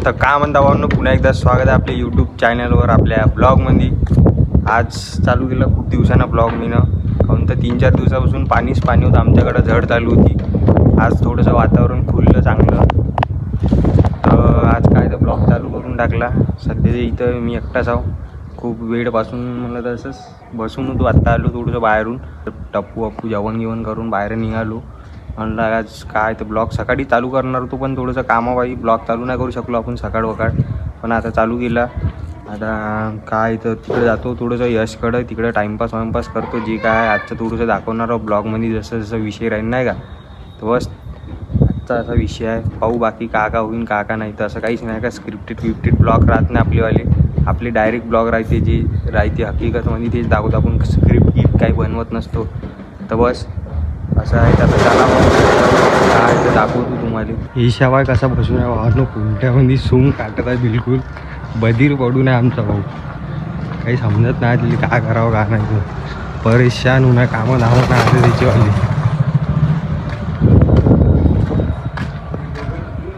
तर का म्हणता भावांनो, पुन्हा एकदा स्वागत आहे आपल्या यूट्यूब चॅनलवर, आपल्या ब्लॉगमध्ये. आज चालू केलं खूप दिवसांना ब्लॉग काहून तर 3-4 दिवसापासून पाणी होतं आमच्याकडं, झड चालू होती. आज थोडंसं वातावरण खुललं चांगलं, तर आज काय तर ब्लॉग चालू करून टाकला. सध्या इथं मी एकटाच आहो. खूप वेळपासून मला तर असंच बसून होतो. आत्ता आलो थोडंसं बाहेरून, टप्पू जेवण करून बाहेर निघालो. म्हणलं आज काय तर ब्लॉग सकाळी चालू करणार होतो, पण थोडंसं कामाबाई ब्लॉग चालू नाही करू शकलो आपण सकाळ पण आता चालू केला. आता काय तर तिकडे जातो थोडंसं यशकडं, तिकडं टाईमपास करतो. जे काय आजचं थोडंसं दाखवणार आहोत ब्लॉगमध्ये, जसं विषय राहील नाही का, तर बस आजचा असा विषय आहे. पाहू बाकी का होईन का नाही. तर असं काहीच नाही का स्क्रिप्टेड ब्लॉग राहत नाही आपलेवाले. आपले डायरेक्ट ब्लॉग राहते, जे राहते हकीकतमध्ये तेच दाखवतो आपण. स्क्रिप्ट काही बनवत नसतो. तर बस असं आहे. आता चला काय तर दाखवतो तुम्हाला. ईशाबाई कसा बसून आहे वाहनो, कोणत्यामध्ये सूम काटत आहे बिलकुल. बधीर पडून आहे आमचा भाऊ. काही समजत नाही तिला काय करावं का नाही. परेशान होऊन आहे, कामं धावत नाही आता त्याचीवाली.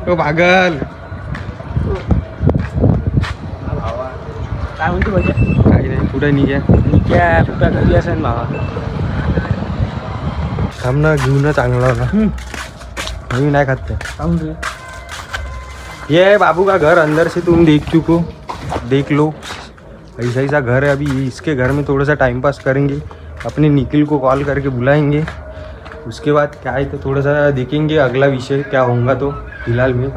तो पागल काय म्हणतो भाज्या? काही नाही. कुठे निघ्या कुठं घरी असेल भावा. थांबणं घेऊन चांगला होता. मी नाही खात ते. ये बाबू का घर अंदर से तुम देख लो. ऐसा घर है. अभी इसके घर में थोड़ा सा टाइम पास करेंगे. अपने निखिल को कॉल करके बुलाएंगे. उसके बाद क्या है तो थोड़ा सा देखेंगे अगला विषय क्या होगा. तो फिलहाल में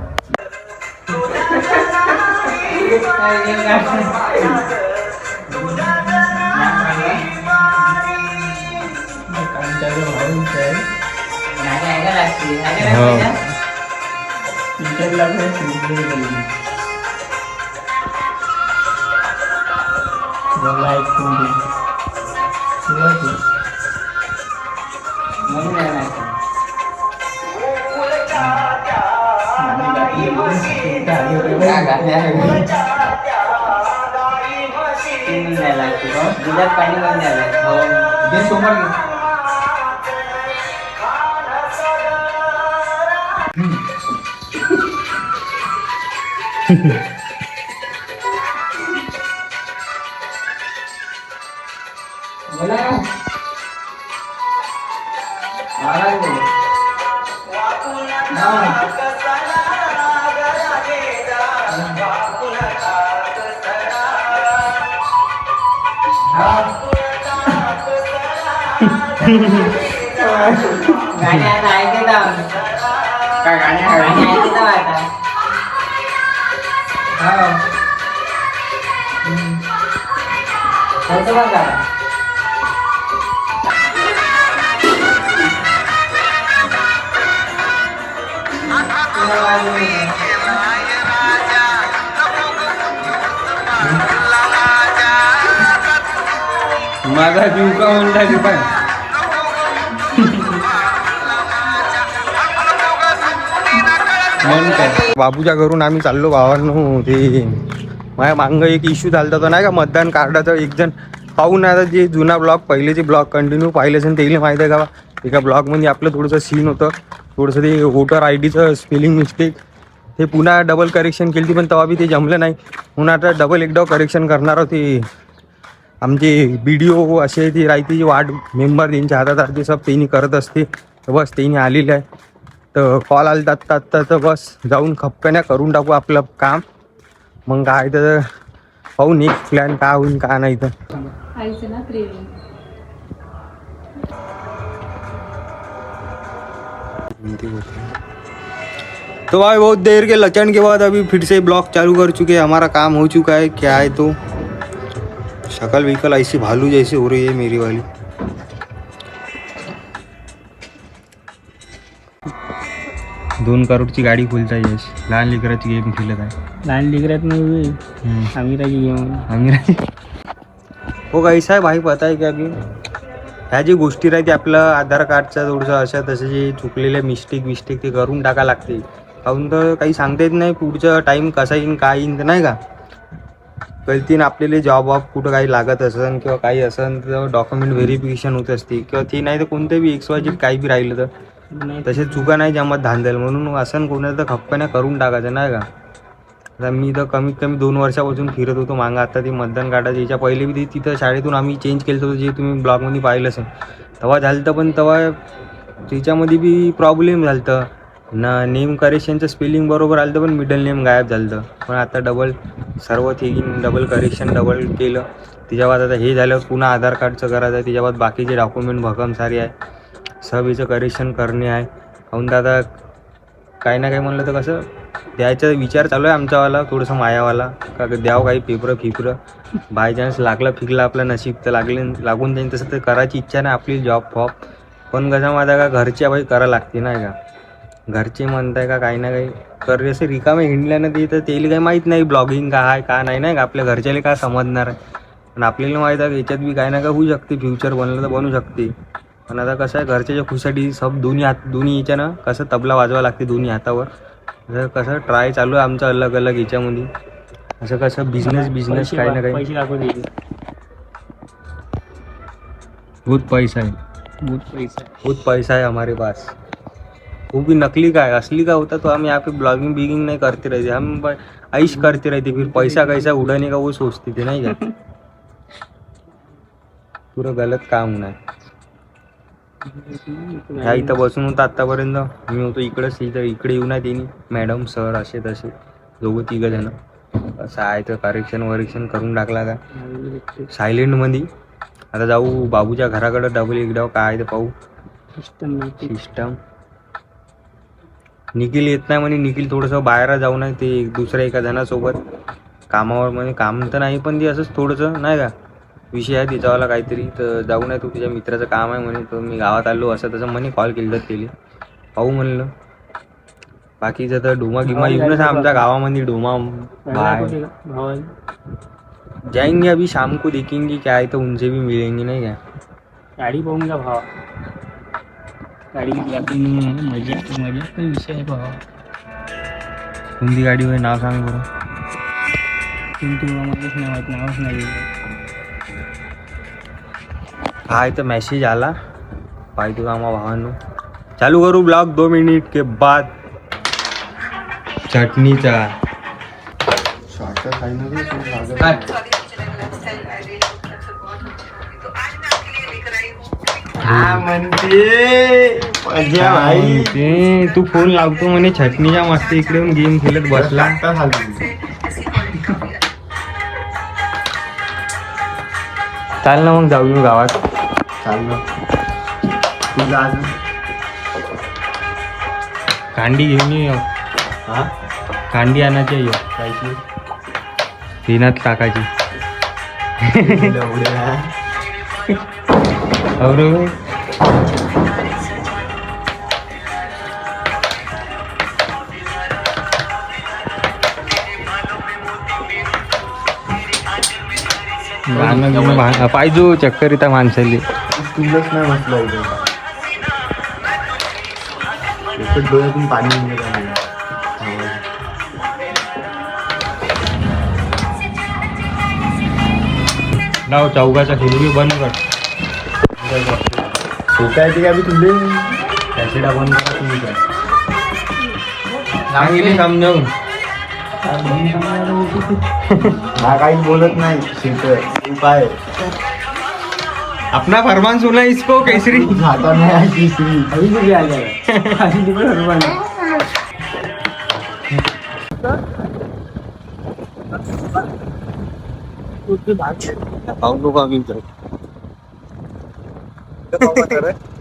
गाणी आता ऐकत का? गाणी ऐकत आता. होतं बघा. माझा जीव का म्हणला की पण मन काय. बाबूच्या घरून आम्ही चाललो भावांनो. ते माझ्या मागं एक इश्यू झाला होता नाही का, मतदान कार्डाचा. एक जण पाहून आता जे जुना ब्लॉग, पहिलेचे ब्लॉग कंटिन्यू पाहिले असेल त्याला माहीत आहे का. एका ब्लॉगमध्ये आपलं थोडंसं सीन होतं, थोडंसं ते वोटर ID स्पेलिंग मिस्टेक. ते पुन्हा डबल करेक्शन केली, पण तेव्हा बी ते जमलं नाही. म्हणून आता डबल एकदा करेक्शन करणार होते. आमचे BDO असे ती राहते वार्ड मेंबर, त्यांच्या हातात ते सब त्यांनी करत असते. तर बस त्यांनी आलेलं आहे. तर कॉल आला आत्ता तर बस जाऊन खपकण्या करून टाकू आपलं काम. मग काय तर पाहू नेक्स्ट प्लॅन काय होईल का नाही. तर तो भाई बहुत देर के लचन के बाद अभी फिर से ब्लॉग चालू कर चुके हैं. हमारा काम हो चुका है. क्या है तो शक्ल विकल ऐसी भालू जैसी हो रही है मेरी वाली. 2 करोडची गाडी खोलता यश. लहान लेकराची गेम खेळत आहे. लहान लेकरात नाही आमिराची गेम. आमिर हो कैसा आहे भाई, पता आहे की अभी ह्या जी गोष्टी राहते आपलं आधार कार्डचं थोडंसं अशा तसं जे चुकलेल्या मिस्टेक ते करून टाका लागते. काहून तर काही सांगता येत नाही पुढचं टाईम कसा येईन काय येईन तर नाही का. गलतीनं आपल्याला जॉब कुठं काही लागत असेल किंवा काही असेल तर डॉक्युमेंट व्हेरिफिकेशन होत असते किंवा ते नाही तर कोणतं बी XYZ काही बी राहिलं तर तसे चुका नाही जमत धांदल. म्हणून असं कोणाला तर खप्पण्या करून टाकायचं नाही का. आता मी तर कमीत कमी 2 वर्षापासून फिरत होतो मागं. आता ती मतदान कार्डाची याच्या पहिले बी तिथं शाळेतून आम्ही चेंज केलं होतं, जे तुम्ही ब्लॉगमध्ये पाहिलं असेल. तेव्हा झालं होतं, पण तेव्हा त्याच्यामध्ये बी प्रॉब्लेम झालं होतं ना. नेम करेक्शनचं स्पेलिंग बरोबर आलं होतं, पण मिडल नेम गायब झालं होतं. पण आता डबल सर्व थिंगिंग डबल करेक्शन डबल केलं. त्याच्यावर आता हे झालं, पुन्हा आधार कार्डचं करायचं आहे. त्याच्यावर बाकीचे डॉक्युमेंट भक्कम सारे आहे, सब याचं करेक्शन करणे आहे. काहून तर आता काही ना काही म्हणलं तर कसं द्यायचा विचार चालू आहे आमच्यावाला, थोडंसं मायावाला, का द्यावं काही पेपरं बाय चान्स लागला फिकला आपलं नशीब तर लागून जाईल. तसं तर करायची इच्छा नाही आपली जॉब फॉब. पण कसं माझा का घरच्या बाई करा लागते नाही का. घरचे म्हणताय का काही ना काही कर, असे रिकामे हिंडल्यानं ते तर त्याला काही माहीत नाही ब्लॉगिंग का आहे का नाही का. आपल्या घरच्याला काय समजणार आहे, पण आपल्याला माहीत आहे याच्यात बी काही ना काय होऊ शकते. फ्युचर बनलं तर बनू शकते. पण आता कसं आहे घरच्याच्या खुशीसाठी सब दोन्ही याच्यानं कसं तबला वाजवा लागते दोन्ही हातावर. जर कसं ट्राय चालू आहे आमचं अलग अलग याच्यामध्ये. असं कसं बिझनेस काही ना काही. पैसे दाखवून द्यायचे. बहुत पैसा है, बहुत पैसा है हमारे पास. वो भी नकली का है, असली का होता तो हम यहाँ पे ब्लॉगिंग बिगिंग नहीं करते रहते. हम ऐश करते रहते, फिर पैसा कैसा उड़ाने का वो सोचते थे नहीं का. पूरा गलत काम होणार. ह्या इथं बसून होता आत्तापर्यंत. मी होतो इकडंच, इकडे येऊ नाही त्यांनी मॅडम सर असे तसे दोघं तिघं जण. असं आहे तर करेक्शन करून टाकला का सायलेंटमध्ये. आता जाऊ बाबूच्या घराकडे डबल एकदा काय ते पाहू सिस्टम. निखिल येत नाही म्हणे, निखिल थोडंसं बाहेर जाऊ नाही ते दुसऱ्या एका जणासोबत कामावर. म्हणजे काम तर नाही पण ते असंच थोडंसं नाही का विषय आहे त्याच्यावाला काहीतरी. तर जाऊ नाही, तो तिच्या मित्राचं काम आहे म्हणे. तर मी गावात आलो असं तसं म्हणे, कॉल केलं तर त्याला पाहू म्हणलं. बाकीचं तर डोमा गिमा येऊनच आमच्या गावामध्ये डोमा बाय जाएंगे. अभी शाम को देखेंगे क्या है, तो उनसे भी मिलेंगे नहीं क्या. गाडी पाहून का भावा, गाडी मजा पण विषय आहे भावा. कोणती गाडी होय नाव सांग बरं. मलाच नाही माहित, नावच नाही. काय तर मेसेज आला पाहिजे का आम्हा भावांनो. चालू करू ब्लॉग 2 मिनिट के बाद. चटणीचा तू फोन लावतो म्हणे चटणीच्या मस्त इकडे येऊन गेम खेळत बसला. चाल ना मग जाऊ मी गावात. कांडी घेऊन ये. कांडी आणायची आहे पिनात टाकायची. पाहिजे चक्कर येता माणसाली. तुलाच नाही म्हटलं डोळ्यातून पाणी लाव चौकाचा खिडकी बंद कर. काय का तुले कॅसेटा बंद करा तुम्ही काय सांगितले समजावून. हा काही बोलत नाही तू काय अपना फरमान सुना इसको केसरी. खाता नाही केसरी.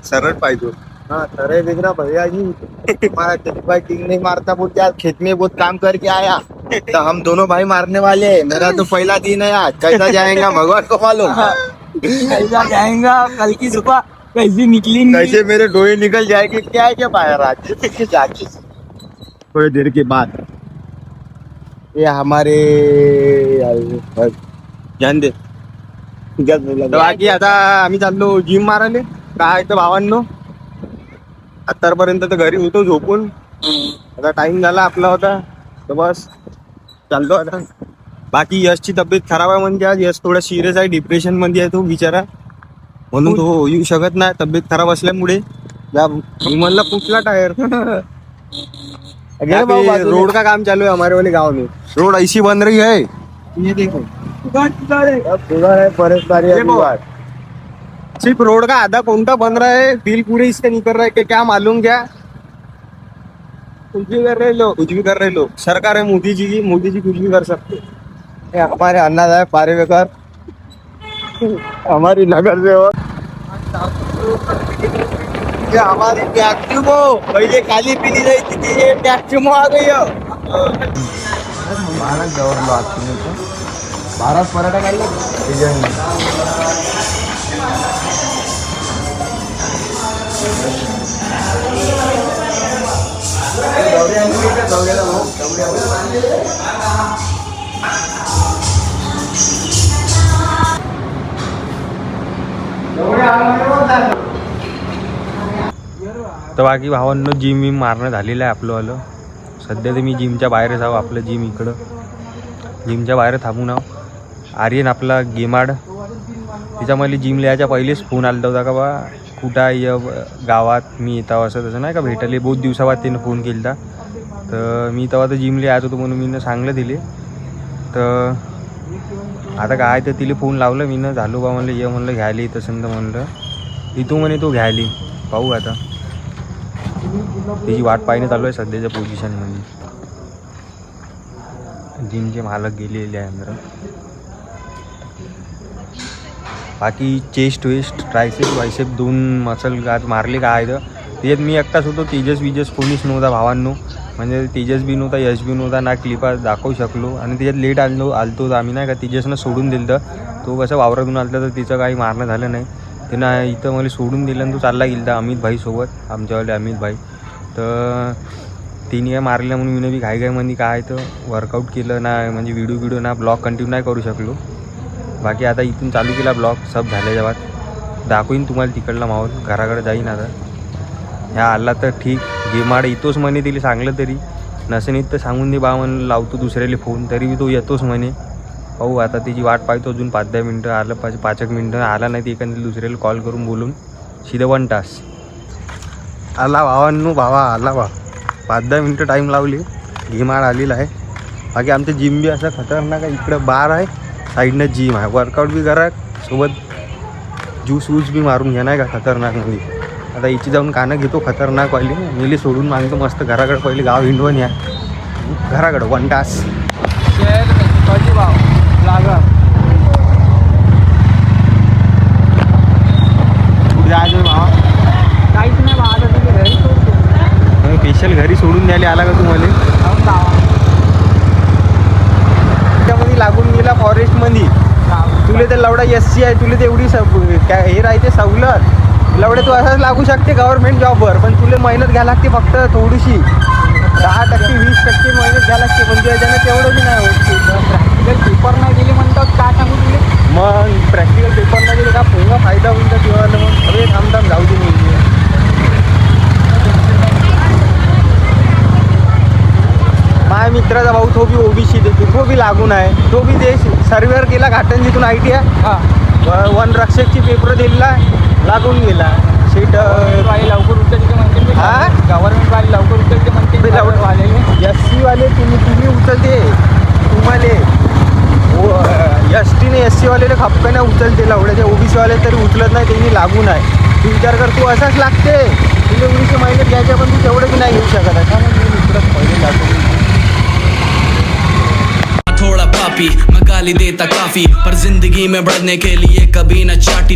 सरळ पाहिजे. हाँ तरह देख रहा भैया जी, हमारा भाई टीम नहीं मारता, बोल के आज खेत में बहुत काम करके आया, तो हम दोनों भाई मारने वाले हैं. मेरा तो पहला दिन है आज, कैसा जाएगा भगवान को मालूम. कैसा जाएगा कल की सुबह कैसी निकली. कैसे मेरे डोए निकल जाएंगे क्या है क्या बाहर आज जाके थोड़ी देर के बाद. ये हमारे ध्यान दे. बाकी आता आम्ही चाललो जिम मारायला. काय तर भावांनो आतापर्यंत तर घरी होतो झोपून. आता टाइम झाला आपला होता तर बस चालतो आता. बाकी यशची तब्येत खराब आहे म्हणजे आज यश थोडा सिरियस आहे, डिप्रेशन मध्ये आहे तो बिचारा, म्हणून तो येऊ शकत नाही तब्येत खराब असल्यामुळे. मी म्हणलं पुसला टायर. रोड का काम चालू है हमारे वाले गाँव में. रोड ऐसी बन रही है, ये देखो अब पूरा है परेशानी अभी बात। सिर्फ रोड का आधा कोंटा बन रहा है, बिल पूरे इसका नहीं कर रहा है कि क्या मालूम क्या। कुछ भी कर रहे लोग, कुछ भी कर रहे लोग। सरकार है मोदी जी की, मोदी जी कुछ भी कर सकते। ये हमारे अन्नादायक पारेवेकर, हमारी नगर सेवक, ये हमारी टॅक्सी को पहिले खाली पिली जायची ती ये टॅक्सी मो आ गई हो. महाराज जवळलो आज तुम्ही महाराज पर्यटक आले तर बाकी भावांनो जिम विम मारणं झालेलं आहे आपलं आलं. सध्या तर मी जिमच्या बाहेरच आहो. आपलं जिम इकडं जिमच्या बाहेर थांबून आहो. आर्यन आपला गेमाड तिच्यामध्ये जिम लिहायच्या पहिलेच फोन आला होता का बा कुठं आहे गावात मी येतो असं तसं नाही का भेटले. बहुत दिवसाबाद त्यानं फोन केला तर मी तेव्हा तर जिम लिहायचं होतो म्हणून मी सांगलं दिले. तर आता काय तर तिला फोन लावलं मी ना झालो बा म्हणलं ये म्हणलं घ्यायला येत असेल तर म्हणलं इथू म्हणे तो घ्यायली. पाहू आता त्याची वाट पाहणं चालू आहे सध्याच्या पोझिशनमध्ये. जिमचे मालक गेलेले आहे अंदर. बाकी chest waist tricep bicep 2 muscle आज मारले काय तर त्याच्यात मी एकटाच होतो. तेजस कोणीच नव्हता भावांनो. म्हणजे तेजस बी नव्हता, यश बी नव्हता, ना क्लिपा दाखवू शकलो. आणि त्याच्यात लेट आलतो आम्ही नाही का तेजसनं सोडून दिलं. तो कसं वावरातून आला तर तिचं काही मारणं झालं नाही. त्यानं इथं मला सोडून दिलं आणि तो चालला गेला अमित भाईसोबत आमच्यावाले अमित भाई. तर तिने काय मारलं म्हणून मी बी घाईमध्ये काय तर वर्कआउट केलं ना म्हणजे व्हिडिओ ना ब्लॉग कंटिन्यू नाही करू शकलो. बाकी आता इथून चालू केला ब्लॉग सब झाल्याच्या बाद दाखवीन तुम्हाला तिकडला माहोल. घराकडे जाईन आता. ह्या आला तर ठीक गेमाड येतोच म्हणे. तिला सांगलं तरी नसेन इथं सांगून दे बा म्हणून लावतो दुसऱ्याला फोन तरी बी तो येतोच म्हणे. पाहू आता त्याची वाट पाहतो अजून 5-10 मिनटं. आलं 5-1 मिनटं आला नाही तर एखाद्या दुसऱ्याला कॉल करून बोलून सीधं 1 तास आला भावांनो. भावा आला बा 5-10 मिनटं टाईम लावली. गेमाड आलेला आहे. बाकी आमचं जिम बी असं खतरनाक आहे. इकडं बार आहे साईडनं जिम आहे. वर्कआउट बी करा सोबत ज्यूस वूस बी मारून घ्या नाही का खतरनाकमध्ये. आता इथे जाऊन कानं घेतो खतरनाकवाली. मिली सोडून मागतो मस्त घराकडे. पहिले गाव हिंडवून या घराकडं 1 तास भाव लागा कुठे जायचं भावा काहीच नाही भाव. आता तुम्ही घरी सोडतो स्पेशल घरी सोडून द्यायला आला का तुम्हाला. त्यामध्ये लागून गेला फॉरेस्टमध्ये. तुला तर लवडा SC आहे. तुला तेवढी काय हे राहते सवलत. लवडे तू असंच लागू शकते गव्हर्नमेंट जॉबवर. पण तुला मेहनत घ्यायला लागते फक्त थोडीशी 10% 20% मेहनत घ्यायला लागते. पण त्याच्यानं तेवढं बी नाही होत. प्रॅक्टिकल पेपर नाही गेले म्हणतात काय सांगू तुले. मग प्रॅक्टिकल पेपर नाही गेले का पूर्ण फायदा होईल का तेव्हा. मग अरे थांब जाऊ दे मी. माझ्या मित्राचा भाऊ तो बी OBC देतो. तो बी लागून आहे. तो बी ते सर्वेवर गेला घाटन जिथून ITI वन रक्षकची पेपर दिला लागून गेला. सीट लवकर उचलते म्हणते. हा गव्हर्नमेंट वाले लवकर उचलते म्हणते. SC वाले तुम्ही उचलते. तुम्हाला STने SC वालेले खपकाने उचलते लवड्याचे. OBC वाले तरी उचलत नाही. त्यांनी लागून आहे. तू विचार कर तू असाच लागते. तुला 19 महिन्यात घ्यायच्या पण तू तेवढं बी नाही घेऊ शकत. असा मी इकडंच पहिले लागून. थोड़ा पापी मैं गाली देता काफी पर जिंदगी में बढ़ने के लिए कभी न चाटी